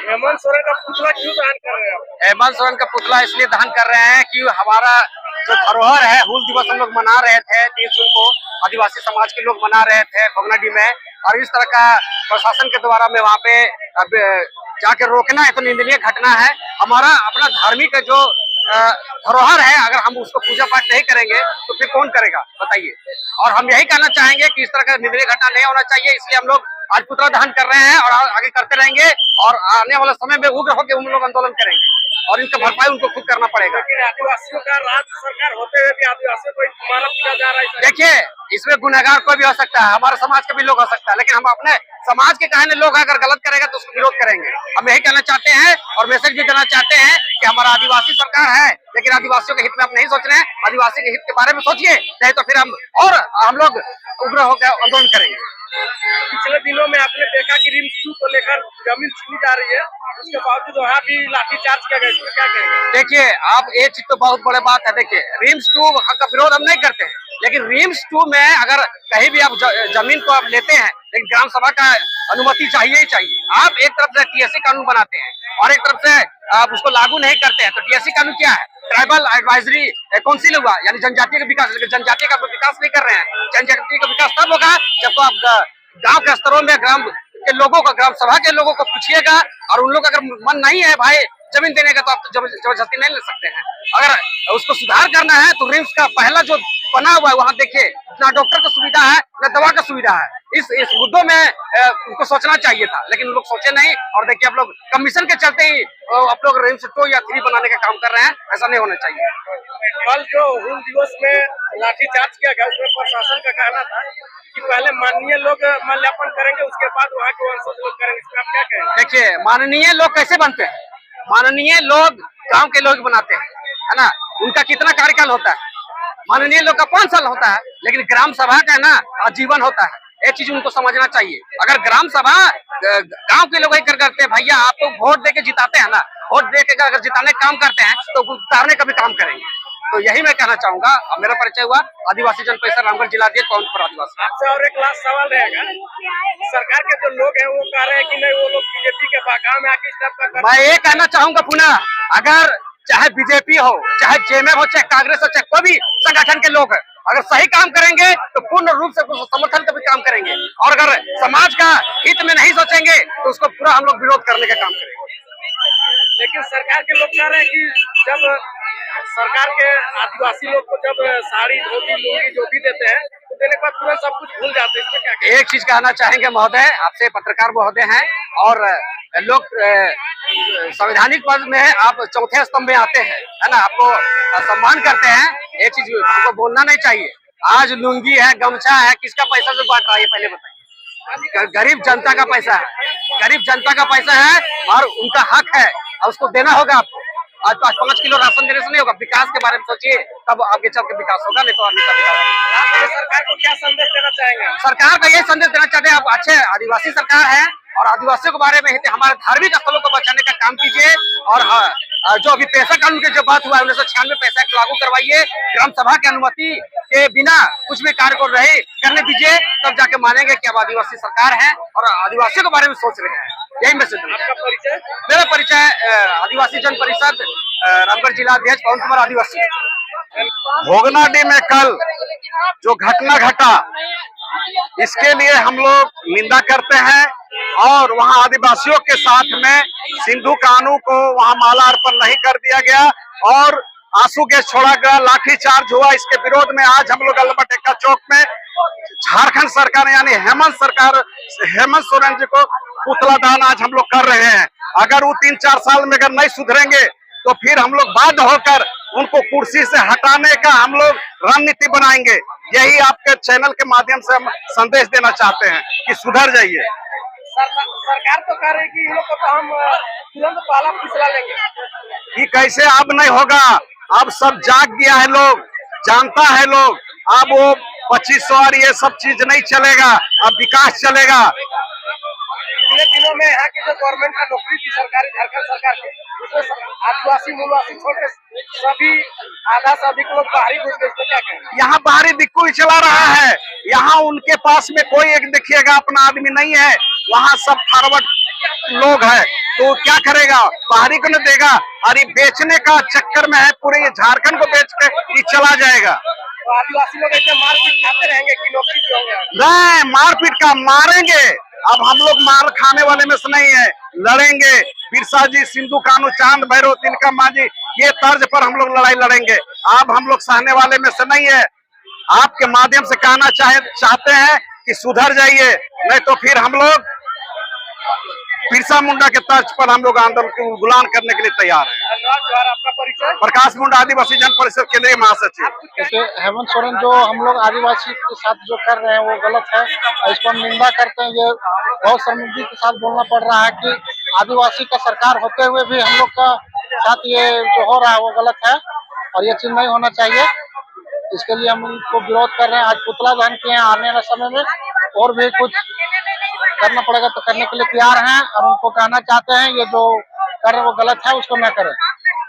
हेमंत सोरेन का पुतला क्यों दहन कर रहे हैं? हेमंत सोरेन का पुतला इसलिए दहन कर रहे हैं कि हमारा जो धरोहर है, हूल दिवस हम लोग मना रहे थे 30 जून को, आदिवासी समाज के लोग मना रहे थे भोगनाडीह में, और इस तरह का प्रशासन के द्वारा में वहाँ पे अब जाके रोकना है तो निंदनीय घटना है। हमारा अपना धार्मिक जो धरोहर है, अगर हम उसको पूजा पाठ नहीं करेंगे तो फिर कौन करेगा बताइए। और हम यही कहना चाहेंगे कि इस तरह का निंदनीय घटना नहीं होना चाहिए, इसलिए हम लोग आज पुतला दहन कर रहे हैं और आगे करते रहेंगे, और आने वाले समय में उग्र होकर हम लोग आंदोलन करेंगे और इनका भरपाई उनको खुद करना पड़ेगा। लेकिन आदिवासियों का राज्य सरकार होते हुए भी आदिवासियों को मारा पीटा जा रहा है। देखिए, इसमें गुनहगार कोई भी हो सकता है, हमारे समाज के भी लोग हो सकता है, लेकिन हम अपने समाज के कहने लोग अगर गलत करेगा तो उसको विरोध करेंगे। हम यही कहना चाहते हैं और मैसेज भी देना चाहते हैं कि हमारा आदिवासी सरकार है, लेकिन आदिवासियों के हित में आप नहीं सोच रहे हैं। आदिवासी के हित के बारे में सोचिए, नहीं तो फिर हम लोग उग्र होकर आंदोलन करेंगे। पिछले दिनों में आपने देखा कि रिम्स 2 को लेकर जमीन छीनी जा रही है, उसके बावजूद वहाँ भी लाठीचार्ज किया गया, इसमें क्या कहेंगे? देखिए, आप एक चीज तो बहुत बड़ी बात है। देखिए, रिम्स 2 का विरोध हम नहीं करते हैं, लेकिन रिम्स 2 में अगर कहीं भी आप जमीन को आप लेते हैं, लेकिन ग्राम सभा का अनुमति चाहिए ही चाहिए। आप एक तरफ से टीएससी कानून बनाते हैं और एक तरफ से आप उसको लागू नहीं करते हैं, तो टीएससी कानून क्या है? ट्राइबल एडवाइजरी काउंसिल हुआ, यानी जनजातीय का विकास, लेकिन जनजातीय का विकास नहीं कर रहे हैं। जनजातीय का विकास तब होगा जब तो आप गांव के स्तरों में ग्राम के लोगों को, ग्राम सभा के लोगों को पूछिएगा, और उन लोग अगर मन नहीं है भाई जमीन देने का, तो आप तो जबरदस्ती नहीं ले सकते हैं। अगर उसको सुधार करना है तो रिम्स का पहला जो बना हुआ है, वहाँ देखिए ना डॉक्टर का सुविधा है ना दवा का सुविधा है। इस मुद्दों में उनको सोचना चाहिए था, लेकिन लोग सोचे नहीं। और देखिए, आप लोग कमीशन के चलते ही आप लोग रिम्स 2 या 3 बनाने का काम कर रहे हैं, ऐसा नहीं होना चाहिए। कल जो हूल दिवस में लाठीचार्ज किया गया, उसमें प्रशासन का कहना था कि पहले माननीय लोग माल्यार्पण करेंगे, उसके बाद वहाँ के वंशज लोग करेंगे, इसमें आप क्या कहेंगे? देखिए, माननीय लोग कैसे बनते हैं? माननीय लोग गांव के लोग बनाते हैं, है ना। उनका कितना कार्यकाल होता है? माननीय लोग का 5 साल होता है, लेकिन ग्राम सभा का ना आजीवन होता है। ये चीज उनको समझना चाहिए। अगर ग्राम सभा गांव के लोग ही करते हैं, भैया आप तो वोट दे के जिताते हैं ना, वोट दे के अगर जिताने का काम करते हैं तो उतारने का भी काम करेंगे। तो यही मैं कहना चाहूंगा। मेरा परिचय हुआ आदिवासी जन परिषद रामगढ़ जिला अध्यक्ष पवनपुर आदिवासी। आपसे और एक लास्ट सवाल रहेगा, सरकार के जो लोग हैं वो कह रहे हैं कि नहीं, वो लोग बीजेपी के बहकावे में आके इस टाइप का। मैं ये कहना चाहूंगा पुनः, अगर चाहे बीजेपी हो, चाहे जेएमएम हो, चाहे कांग्रेस हो, चाहे कोई भी संगठन के लोग अगर सही काम करेंगे तो पूर्ण रूप से समर्थन का भी काम करेंगे, और अगर समाज का हित में नहीं सोचेंगे तो उसको पूरा हम लोग विरोध करने का काम करेंगे। लेकिन सरकार के लोग कह रहे हैं कि जब सरकार के आदिवासी लोग को जब साड़ी, धोती, लुंगी जो भी देते हैं तो देने के बाद तुरंत सब कुछ भूल जाते हैं, इसमें क्या कहेंगे? एक चीज कहना चाहेंगे महोदय, आपसे पत्रकार महोदय हैं और लोग संवैधानिक पद में आप चौथे स्तंभ में आते हैं, है ना, आपको सम्मान करते हैं। एक चीज हमको बोलना नहीं चाहिए। आज लुंगी है, गमछा है, किसका पैसा से बांट रहा है ये पहले बताइए? गरीब जनता का पैसा है, गरीब जनता का पैसा है और उनका हक है और उसको देना होगा आपको। आज 5 किलो राशन देने से नहीं होगा। विकास के बारे में सोचिए, तब आगे चल के विकास होगा, नहीं तो आगे का विकास। आप सरकार को क्या संदेश देना चाहेंगे? सरकार का यही संदेश देना चाहते हैं, आप अच्छे आदिवासी सरकार है और आदिवासियों के बारे में हमारे धार्मिक स्थलों को बचाने का काम कीजिए। और जो अभी पैसा कानून की जो बात हुआ है 1996 पैसा लागू करवाइए, ग्राम सभा की अनुमति के बिना कुछ भी कार्य को रहे करने दीजिए, तब जाके मानेंगे कि अब आदिवासी सरकार है और आदिवासियों के बारे में सोच रहे हैं। यही मैसेज। आपका परिचय? मेरा परिचय आदिवासी जन परिषद रामगढ़ जिला अध्यक्ष पवन कुमार आदिवासी। भोगनाडीह में कल जो घटना घटा, इसके लिए हम लोग निंदा करते हैं और वहां आदिवासियों के साथ में सिंधु कानू को वहां माला अर्पण नहीं कर दिया गया और आंसू गैस छोड़ा गया, लाठीचार्ज हुआ। इसके विरोध में आज हम लोग अल्बर्ट चौक में झारखंड सरकार यानी हेमंत सोरेन जी को पुतला दान आज हम लोग कर रहे हैं। अगर वो 3-4 साल में अगर नहीं सुधरेंगे तो फिर हम लोग बाध्य होकर उनको कुर्सी से हटाने का हम लोग रणनीति बनाएंगे। यही आपके चैनल के माध्यम से हम संदेश देना चाहते हैं कि सुधर जाइए। सरकार तो कह रही है कि इन लोग को तो हम तुरंत पाला फुसला लेंगे। ये कैसे अब नहीं होगा? अब सब जाग गया है, लोग जानता है लोग। अब वो 2500 और ये सब चीज नहीं चलेगा, अब विकास चलेगा। पिछले दिनों में यहाँ की जो गवर्नमेंट का नौकरी थी सरकारी, झारखंड सरकार की, उसमें आदिवासी मूलवासी छोड़ के सभी आधा से अधिक लोग बाहरी घुस गए, क्या कहेंगे? यहाँ बाहरी दिक्कू ही चला रहा है। यहाँ उनके पास में कोई एक देखिएगा अपना आदमी नहीं है। वहाँ सब फॉरवर्ड लोग है तो क्या करेगा, बाहरी को न देगा, और ये बेचने का चक्कर में है, पूरे ये झारखंड को बेच के ये चला जाएगा। तो आदिवासी लोग ऐसे मारपीट खाते रहेंगे कि नौकरी पे होंगे? नहीं, मारपीट का मारेंगे। अब हम लोग मार खाने वाले में से नहीं है, लड़ेंगे। बिरसा जी, सिंधु कान्हू, चांद भैरव, तिलका मांझी, ये तर्ज पर हम लोग लड़ाई लड़ेंगे। अब हम लोग सहने वाले में से नहीं है। आपके माध्यम से कहना चाहते हैं कि सुधर जाइए, नहीं तो फिर हम लोग बिरसा मुंडा के तर्ज पर हम लोग आंदोलन को गुलाम करने के लिए तैयार हैं। धन्यवाद। जो है आपका परिचय? प्रकाश मुंडा, आदिवासी जन परिषद केंद्रीय महासचिव। जैसे हेमंत सोरेन जो हम लोग आदिवासी के साथ जो कर रहे हैं वो गलत है, इसको हम निंदा करते हैं। ये बहुत शर्मिंदगी के साथ बोलना पड़ रहा है कि आदिवासी का सरकार होते हुए भी हम लोग का साथ ये जो हो रहा है वो गलत है और ये चीज नहीं होना चाहिए। इसके लिए हम उनको विरोध कर रहे हैं। आज पुतला दहन किए हैं, आने वाले समय में और भी कुछ करना पड़ेगा तो करने के लिए तैयार हैं और उनको कहना चाहते हैं ये जो कर रहे हैं वो गलत है, उसको न करें।